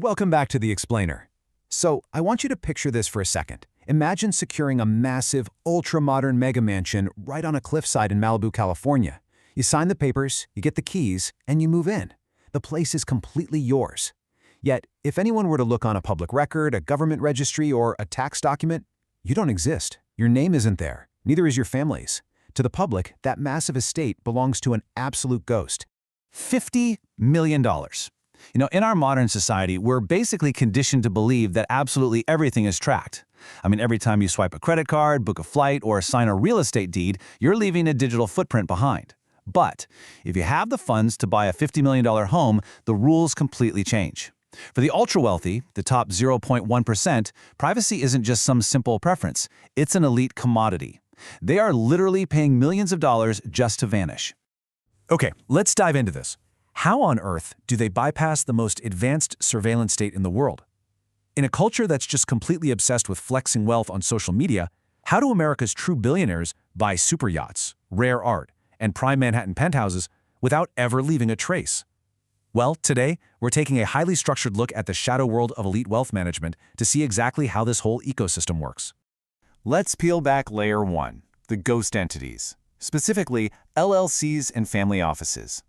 Welcome back to The Explainer. So, I want you to picture this for a second. Imagine securing a massive, ultra-modern mega mansion right on a cliffside in Malibu, California. You sign the papers, you get the keys, and you move in. The place is completely yours. Yet, if anyone were to look on a public record, a government registry, or a tax document, you don't exist. Your name isn't there. Neither is your family's. To the public, that massive estate belongs to an absolute ghost. $50 million. In our modern society, we're basically conditioned to believe that absolutely everything is tracked. Every time you swipe a credit card, book a flight, or sign a real estate deed, you're leaving a digital footprint behind. But if you have the funds to buy a $50 million home, the rules completely change. For the ultra-wealthy, the top 0.1%, privacy isn't just some simple preference. It's an elite commodity. They are literally paying millions of dollars just to vanish. Okay, let's dive into this. How on earth do they bypass the most advanced surveillance state in the world? In a culture that's just completely obsessed with flexing wealth on social media, how do America's true billionaires buy super yachts, rare art, and prime Manhattan penthouses without ever leaving a trace? Well, today, we're taking a highly structured look at the shadow world of elite wealth management to see exactly how this whole ecosystem works. Let's peel back layer 1, the ghost entities, specifically LLCs and family offices.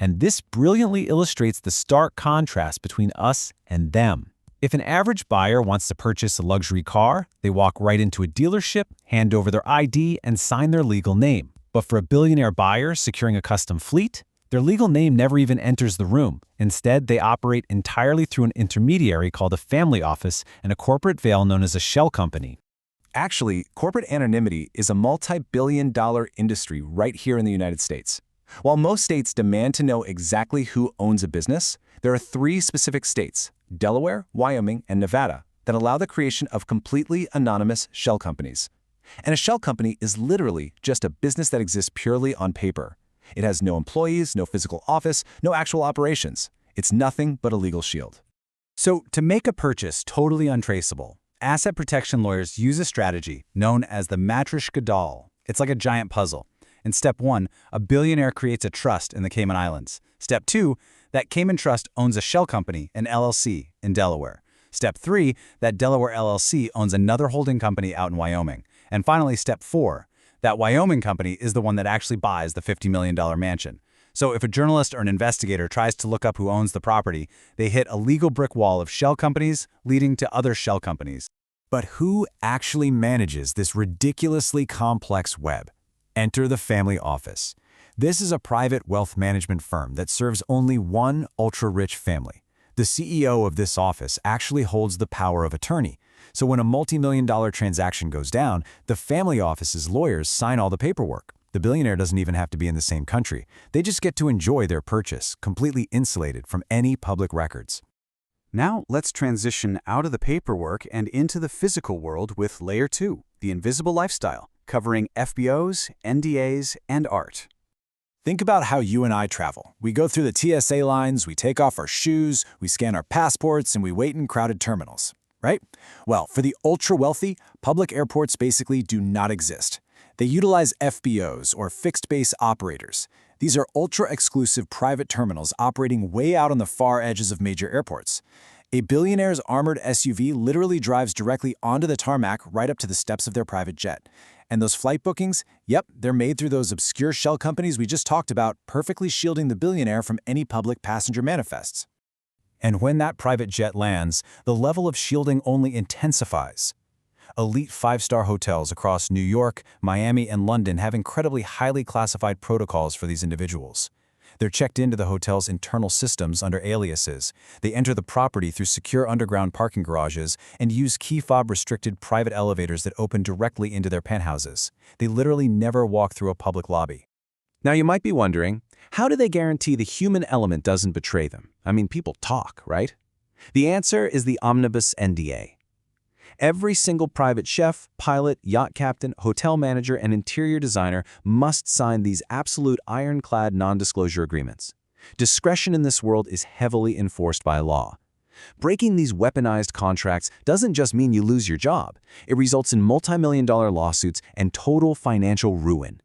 And this brilliantly illustrates the stark contrast between us and them. If an average buyer wants to purchase a luxury car, they walk right into a dealership, hand over their ID, and sign their legal name. But for a billionaire buyer securing a custom fleet, their legal name never even enters the room. Instead, they operate entirely through an intermediary called a family office and a corporate veil known as a shell company. Actually, corporate anonymity is a multi-billion-dollar industry right here in the United States. While most states demand to know exactly who owns a business, there are 3 specific states, Delaware, Wyoming, and Nevada, that allow the creation of completely anonymous shell companies. And a shell company is literally just a business that exists purely on paper. It has no employees, no physical office, no actual operations. It's nothing but a legal shield. So, to make a purchase totally untraceable, asset protection lawyers use a strategy known as the Matryoshka Doll. It's like a giant puzzle. In Step 1, a billionaire creates a trust in the Cayman Islands. Step 2, that Cayman trust owns a shell company, an LLC, in Delaware. Step 3, that Delaware LLC owns another holding company out in Wyoming. And finally, Step 4, that Wyoming company is the one that actually buys the $50 million mansion. So if a journalist or an investigator tries to look up who owns the property, they hit a legal brick wall of shell companies leading to other shell companies. But who actually manages this ridiculously complex web? Enter the family office. This is a private wealth management firm that serves only one ultra-rich family. The CEO of this office actually holds the power of attorney. So when a multi-million-dollar transaction goes down, the family office's lawyers sign all the paperwork. The billionaire doesn't even have to be in the same country. They just get to enjoy their purchase, completely insulated from any public records. Now let's transition out of the paperwork and into the physical world with Layer 2, the invisible lifestyle, covering FBOs, NDAs, and art. Think about how you and I travel. We go through the TSA lines, we take off our shoes, we scan our passports, and we wait in crowded terminals, right? Well, for the ultra-wealthy, public airports basically do not exist. They utilize FBOs, or fixed-base operators. These are ultra-exclusive private terminals operating way out on the far edges of major airports. A billionaire's armored SUV literally drives directly onto the tarmac right up to the steps of their private jet. And those flight bookings, yep, they're made through those obscure shell companies we just talked about, perfectly shielding the billionaire from any public passenger manifests. And when that private jet lands, the level of shielding only intensifies. Elite 5-star hotels across New York, Miami, and London have incredibly highly classified protocols for these individuals. They're checked into the hotel's internal systems under aliases. They enter the property through secure underground parking garages and use key-fob-restricted private elevators that open directly into their penthouses. They literally never walk through a public lobby. Now you might be wondering, how do they guarantee the human element doesn't betray them? People talk, right? The answer is the Omnibus NDA. Every single private chef, pilot, yacht captain, hotel manager, and interior designer must sign these absolute ironclad non-disclosure agreements. Discretion in this world is heavily enforced by law. Breaking these weaponized contracts doesn't just mean you lose your job. It results in multi-million-dollar lawsuits and total financial ruin.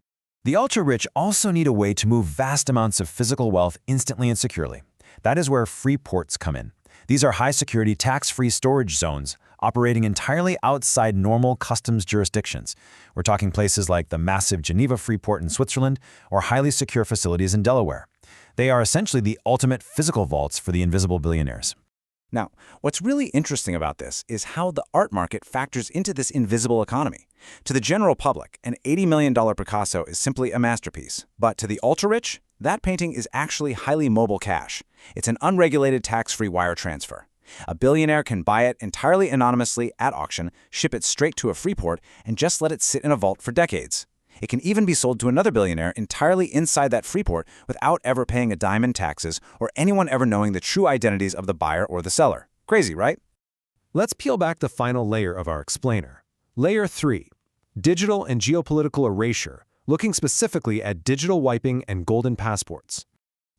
The ultra-rich also need a way to move vast amounts of physical wealth instantly and securely. That is where free ports come in. These are high-security, tax-free storage zones operating entirely outside normal customs jurisdictions. We're talking places like the massive Geneva Free Port in Switzerland or highly secure facilities in Delaware. They are essentially the ultimate physical vaults for the invisible billionaires. Now, what's really interesting about this is how the art market factors into this invisible economy. To the general public, an $80 million Picasso is simply a masterpiece. But to the ultra-rich, that painting is actually highly mobile cash. It's an unregulated tax-free wire transfer. A billionaire can buy it entirely anonymously at auction, ship it straight to a free port, and just let it sit in a vault for decades. It can even be sold to another billionaire entirely inside that free port without ever paying a dime in taxes or anyone ever knowing the true identities of the buyer or the seller. Crazy, right? Let's peel back the final layer of our explainer. Layer 3, digital and geopolitical erasure, looking specifically at digital wiping and golden passports.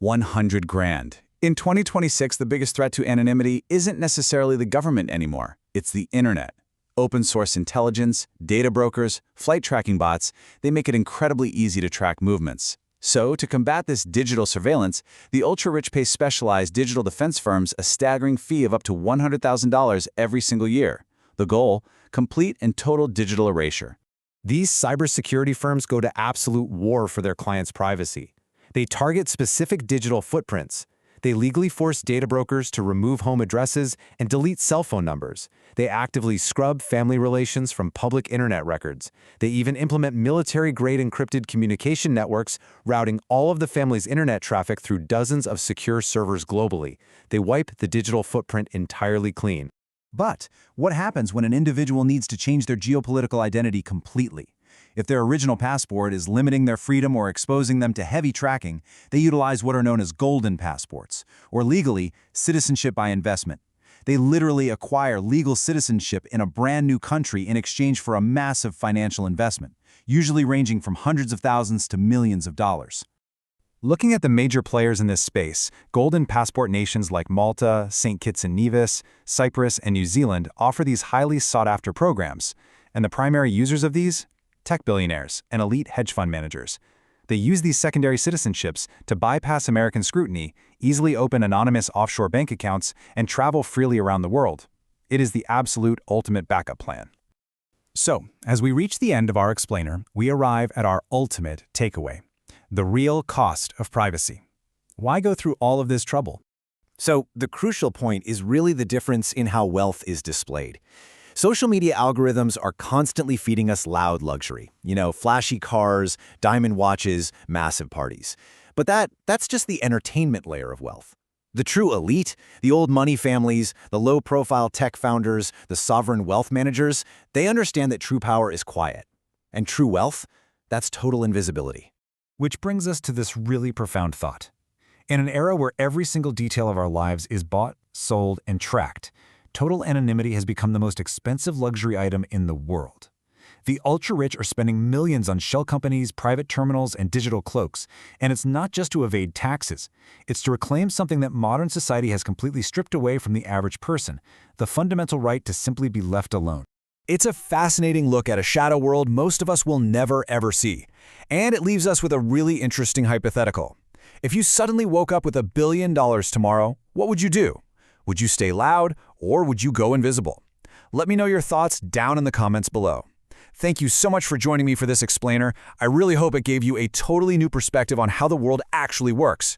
100 grand. In 2026, the biggest threat to anonymity isn't necessarily the government anymore. It's the internet. Open source intelligence, data brokers, flight tracking bots, they make it incredibly easy to track movements. So, to combat this digital surveillance, the ultra-rich pay specialized digital defense firms a staggering fee of up to $100,000 every single year. The goal? Complete and total digital erasure. These cybersecurity firms go to absolute war for their clients' privacy. They target specific digital footprints. They legally force data brokers to remove home addresses and delete cell phone numbers. They actively scrub family relations from public internet records. They even implement military-grade encrypted communication networks, routing all of the family's internet traffic through dozens of secure servers globally. They wipe the digital footprint entirely clean. But what happens when an individual needs to change their geopolitical identity completely? If their original passport is limiting their freedom or exposing them to heavy tracking, they utilize what are known as golden passports, or legally, citizenship by investment. They literally acquire legal citizenship in a brand new country in exchange for a massive financial investment, usually ranging from hundreds of thousands to millions of dollars. Looking at the major players in this space, golden passport nations like Malta, St. Kitts and Nevis, Cyprus, and New Zealand offer these highly sought-after programs. And the primary users of these? Tech billionaires and elite hedge fund managers. They use these secondary citizenships to bypass American scrutiny, easily open anonymous offshore bank accounts, and travel freely around the world. It is the absolute ultimate backup plan. So, as we reach the end of our explainer, we arrive at our ultimate takeaway: the real cost of privacy. Why go through all of this trouble? So, the crucial point is really the difference in how wealth is displayed. Social media algorithms are constantly feeding us loud luxury. Flashy cars, diamond watches, massive parties. But that's just the entertainment layer of wealth. The true elite, the old money families, the low-profile tech founders, the sovereign wealth managers, they understand that true power is quiet. And true wealth, that's total invisibility. Which brings us to this really profound thought. In an era where every single detail of our lives is bought, sold, and tracked, total anonymity has become the most expensive luxury item in the world. The ultra-rich are spending millions on shell companies, private terminals, and digital cloaks, and it's not just to evade taxes. It's to reclaim something that modern society has completely stripped away from the average person: the fundamental right to simply be left alone. It's a fascinating look at a shadow world most of us will never ever see. And it leaves us with a really interesting hypothetical. If you suddenly woke up with $1 billion tomorrow, what would you do? Would you stay loud, or would you go invisible? Let me know your thoughts down in the comments below. Thank you so much for joining me for this explainer. I really hope it gave you a totally new perspective on how the world actually works.